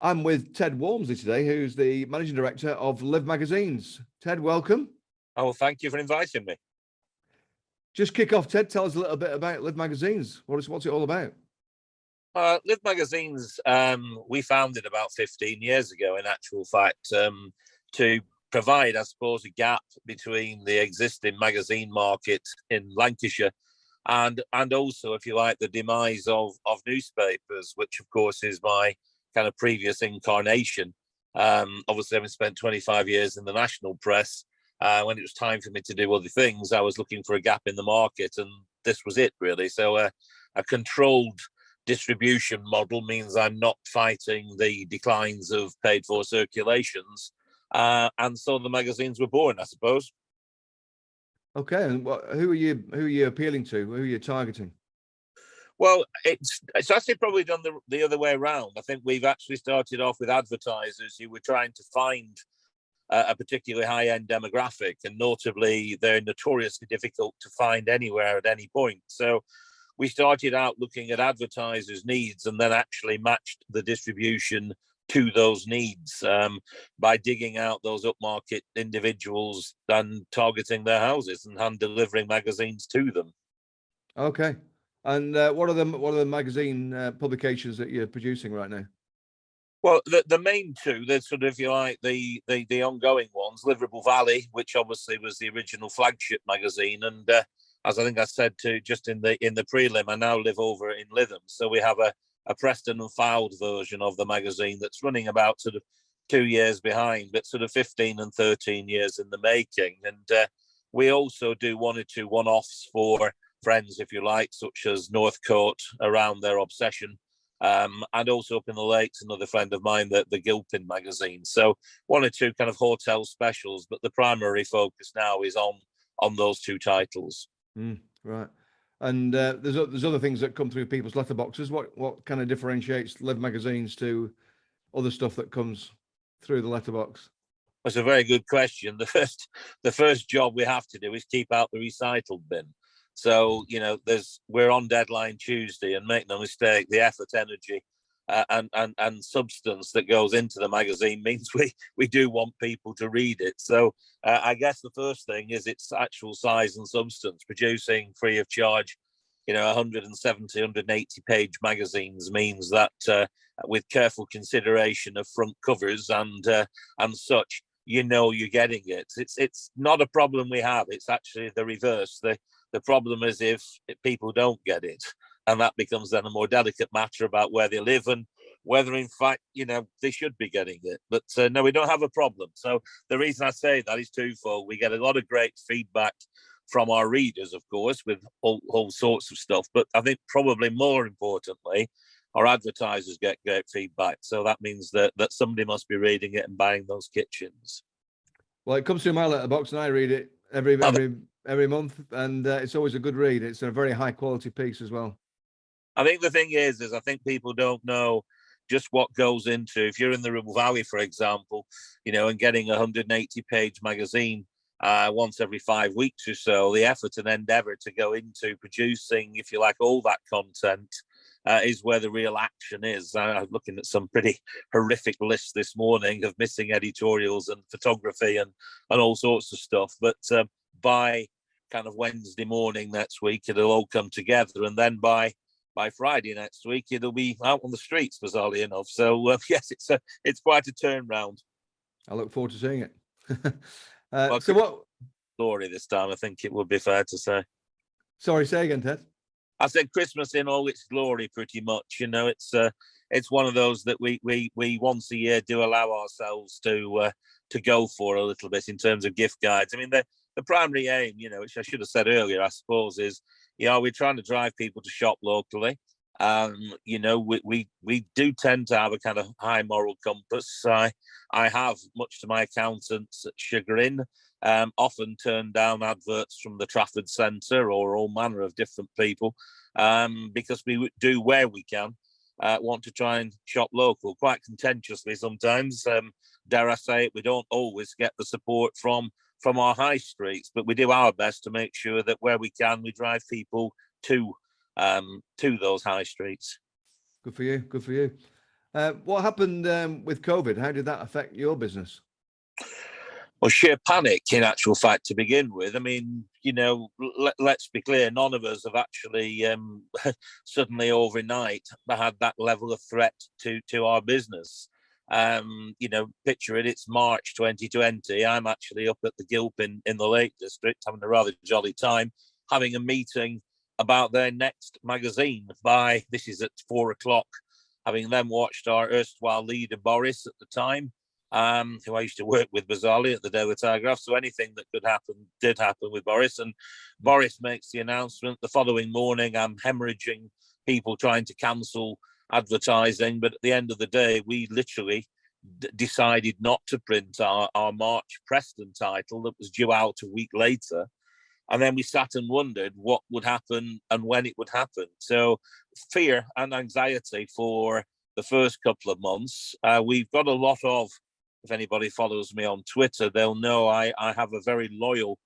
I'm with Ted Walmsley today, who's the managing director of Live Magazines. Ted, welcome. Oh, thank you for inviting me. Just kick off, Ted. Tell us a little bit about Live Magazines. What's it all about? Live Magazines, we founded about 15 years ago, in actual fact, to provide, I suppose, a gap between the existing magazine market in Lancashire and also, if you like, the demise of newspapers, which, of course, is my kind of previous incarnation. Obviously, having spent 25 years in the national press, when it was time for me to do other things, I was looking for a gap in the market, and this was it, really. So a controlled distribution model means I'm not fighting the declines of paid-for circulations, and so the magazines were born, I suppose. Okay, and who are you appealing to? Who are you targeting? Well, it's actually probably done the other way around. I think we've actually started off with advertisers who were trying to find a particularly high-end demographic, and notably, they're notoriously difficult to find anywhere at any point. So we started out looking at advertisers' needs and then actually matched the distribution to those needs by digging out those upmarket individuals and targeting their houses and hand delivering magazines to them. Okay, and what are the magazine publications that you're producing right now? Well, the main two, they're sort of, if you like, the ongoing ones, Ribble Valley, which obviously was the original flagship magazine, and as I think I said to just in the prelim, I now live over in Lytham, so we have a Preston and Fylde version of the magazine that's running about sort of 2 years behind, but sort of 15 and 13 years in the making. And we also do one or two one-offs for friends, if you like, such as Northcote around their obsession, and also up in the Lakes, another friend of mine, the Gilpin magazine. So one or two kind of hotel specials, but the primary focus now is on those two titles. Right. And there's other things that come through people's letterboxes. What kind of differentiates Live Magazines to other stuff that comes through the letterbox? That's a very good question. The first job we have to do is keep out the recycled bin. So, you know, we're on deadline Tuesday, and make no mistake, the effort, energy, and substance that goes into the magazine means we do want people to read it. So I guess the first thing is its actual size and substance. Producing free of charge, 170, 180 page magazines means that with careful consideration of front covers and such, you're getting it. It's not a problem we have. It's actually the reverse. The problem is if people don't get it, and that becomes then a more delicate matter about where they live and whether, in fact, they should be getting it. But no, we don't have a problem. So the reason I say that is twofold. We get a lot of great feedback from our readers, of course, with all sorts of stuff. But I think probably more importantly, our advertisers get great feedback. So that means that somebody must be reading it and buying those kitchens. Well, it comes through my letterbox, and I read it every month, and it's always a good read. It's a very high quality piece as well. I think the thing is I think people don't know just what goes into, if you're in the Ribble Valley, for example, and getting a 180 page magazine once every 5 weeks or so, the effort and endeavor to go into producing, if you like, all that content is where the real action is. I was looking at some pretty horrific lists this morning of missing editorials and photography and all sorts of stuff. But by kind of Wednesday morning next week, it'll all come together. And then by Friday next week, it'll be out on the streets, bizarrely enough. So yes, it's quite a turnaround. I look forward to seeing it. So what story this time? I think it would be fair to say. Sorry, say again, Ted. I said Christmas in all its glory, pretty much. It's one of those that we once a year do allow ourselves to go for a little bit in terms of gift guides. I mean, the primary aim, which I should have said earlier, I suppose, is we're trying to drive people to shop locally. We do tend to have a kind of high moral compass. I have, much to my accountant's chagrin, often turned down adverts from the Trafford Centre or all manner of different people because we do, where we can, want to try and shop local, quite contentiously sometimes. Dare I say it, we don't always get the support from our high streets, but we do our best to make sure that where we can, we drive people to those high streets. Good for you. What happened with COVID? How did that affect your business? Well, sheer panic, in actual fact, to begin with. I mean, let's be clear, none of us have actually suddenly overnight had that level of threat to our business. Picture it, it's March 2020. I'm actually up at the Gilpin in the Lake District having a rather jolly time, having a meeting about their next magazine this is at 4 o'clock, having then watched our erstwhile leader, Boris, at the time, who I used to work with bizarrely at the Daily Telegraph. So anything that could happen did happen with Boris. And Boris makes the announcement. The following morning, I'm hemorrhaging people trying to cancel advertising. But at the end of the day, we literally decided not to print our March Preston title that was due out a week later. And then we sat and wondered what would happen and when it would happen. So fear and anxiety for the first couple of months. We've got a lot of, if anybody follows me on Twitter, they'll know I have a very loyal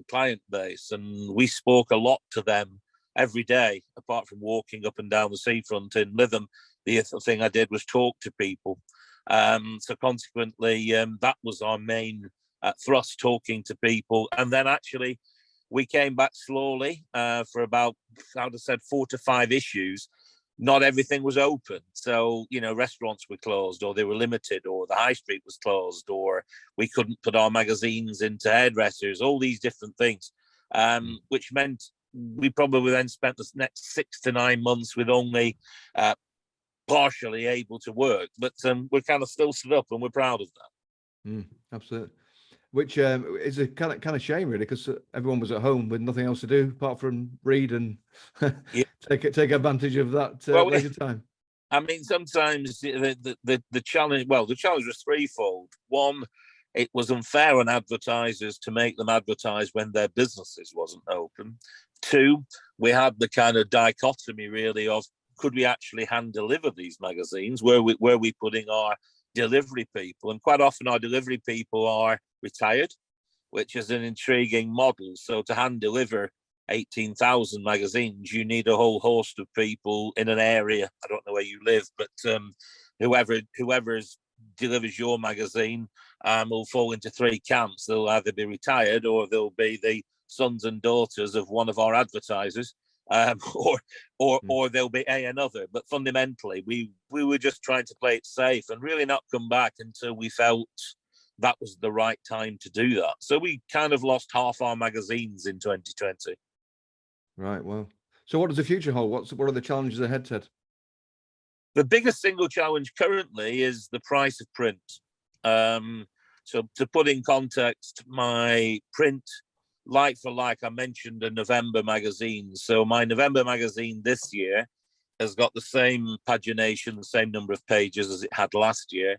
client base, and we spoke a lot to them every day, apart from walking up and down the seafront in Lytham. The other thing I did was talk to people. So consequently, that was our main thrust, talking to people. And then actually, we came back slowly for about, I would have said, 4 to 5 issues. Not everything was open. So, restaurants were closed, or they were limited, or the high street was closed, or we couldn't put our magazines into hairdressers, all these different things, which meant we probably then spent the next 6 to 9 months with only partially able to work. But we're kind of still stood up, and we're proud of that. Absolutely. Which is a kind of shame, really, because everyone was at home with nothing else to do apart from read and take advantage of that leisure time. I mean, sometimes the challenge. Well, the challenge was threefold. One, it was unfair on advertisers to make them advertise when their businesses wasn't open. Two, we had the kind of dichotomy, really, of could we actually hand deliver these magazines? Were we putting our delivery people? And quite often our delivery people are retired, which is an intriguing model. So to hand deliver 18,000 magazines, you need a whole host of people in an area. I don't know where you live, but whoever delivers your magazine will fall into 3 camps. They'll either be retired, or they'll be the sons and daughters of one of our advertisers, or they'll be another. But fundamentally, we were just trying to play it safe and really not come back until we felt that was the right time to do that. So we kind of lost half our magazines in 2020. Right. Well, so what does the future hold? What are the challenges ahead, Ted? The biggest single challenge currently is the price of print. So to put in context, my print, like for like, I mentioned a November magazine. So my November magazine this year has got the same pagination, the same number of pages as it had last year.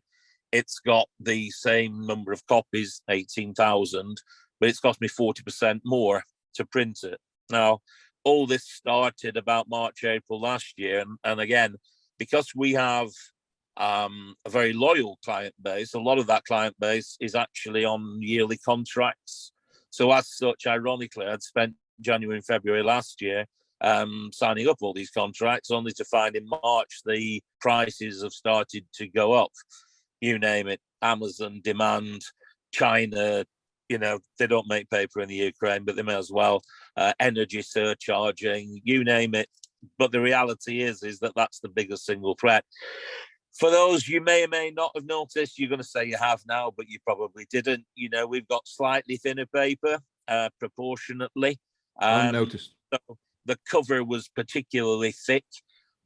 It's got the same number of copies, 18,000, but it's cost me 40% more to print it. Now, all this started about March, April last year. And again, because we have a very loyal client base, a lot of that client base is actually on yearly contracts. So as such, ironically, I'd spent January and February last year signing up all these contracts, only to find in March the prices have started to go up. You name it, Amazon, demand, China, they don't make paper in the Ukraine, but they may as well, energy surcharging, you name it. But the reality is that that's the biggest single threat. For those you may or may not have noticed, you're going to say you have now, but you probably didn't. We've got slightly thinner paper, proportionately. I noticed. So the cover was particularly thick,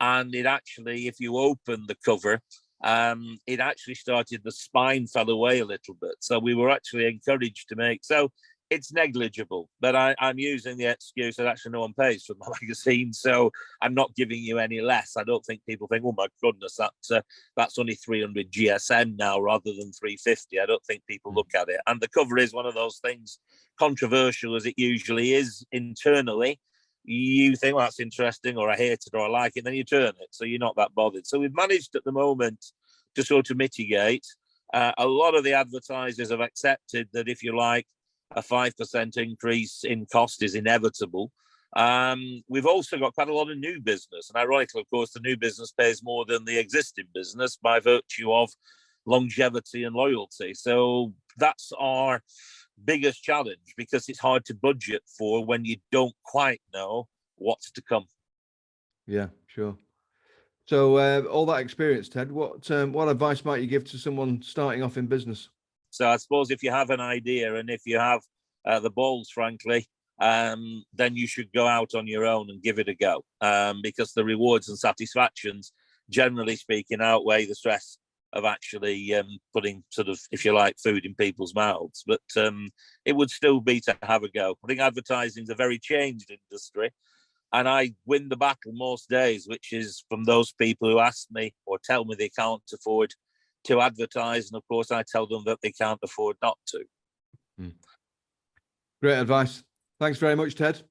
and it actually, if you open the cover, it actually started, the spine fell away a little bit. So we were actually encouraged to make, so it's negligible, but I'm using the excuse that actually no one pays for my magazine, so I'm not giving you any less. I don't think people think, oh my goodness, that's only 300 GSM now rather than 350. I don't think people look at it. And the cover is one of those things, controversial as it usually is internally. You think, well, that's interesting, or I hate it, or I like it, then you turn it, so you're not that bothered. So we've managed at the moment to sort of mitigate. A lot of the advertisers have accepted that, if you like, a 5% increase in cost is inevitable. We've also got quite a lot of new business, and ironically, of course, the new business pays more than the existing business by virtue of longevity and loyalty. So that's our biggest challenge, because it's hard to budget for when you don't quite know what's to come. Yeah, sure. So all that experience, Ted, what advice might you give to someone starting off in business? So I suppose if you have an idea and if you have the balls, frankly, then you should go out on your own and give it a go, because the rewards and satisfactions, generally speaking, outweigh the stress of actually putting sort of, if you like, food in people's mouths. But it would still be to have a go. I think advertising is a very changed industry, and I win the battle most days, which is from those people who ask me or tell me they can't afford to advertise. And of course, I tell them that they can't afford not to. Great advice. Thanks very much, Ted.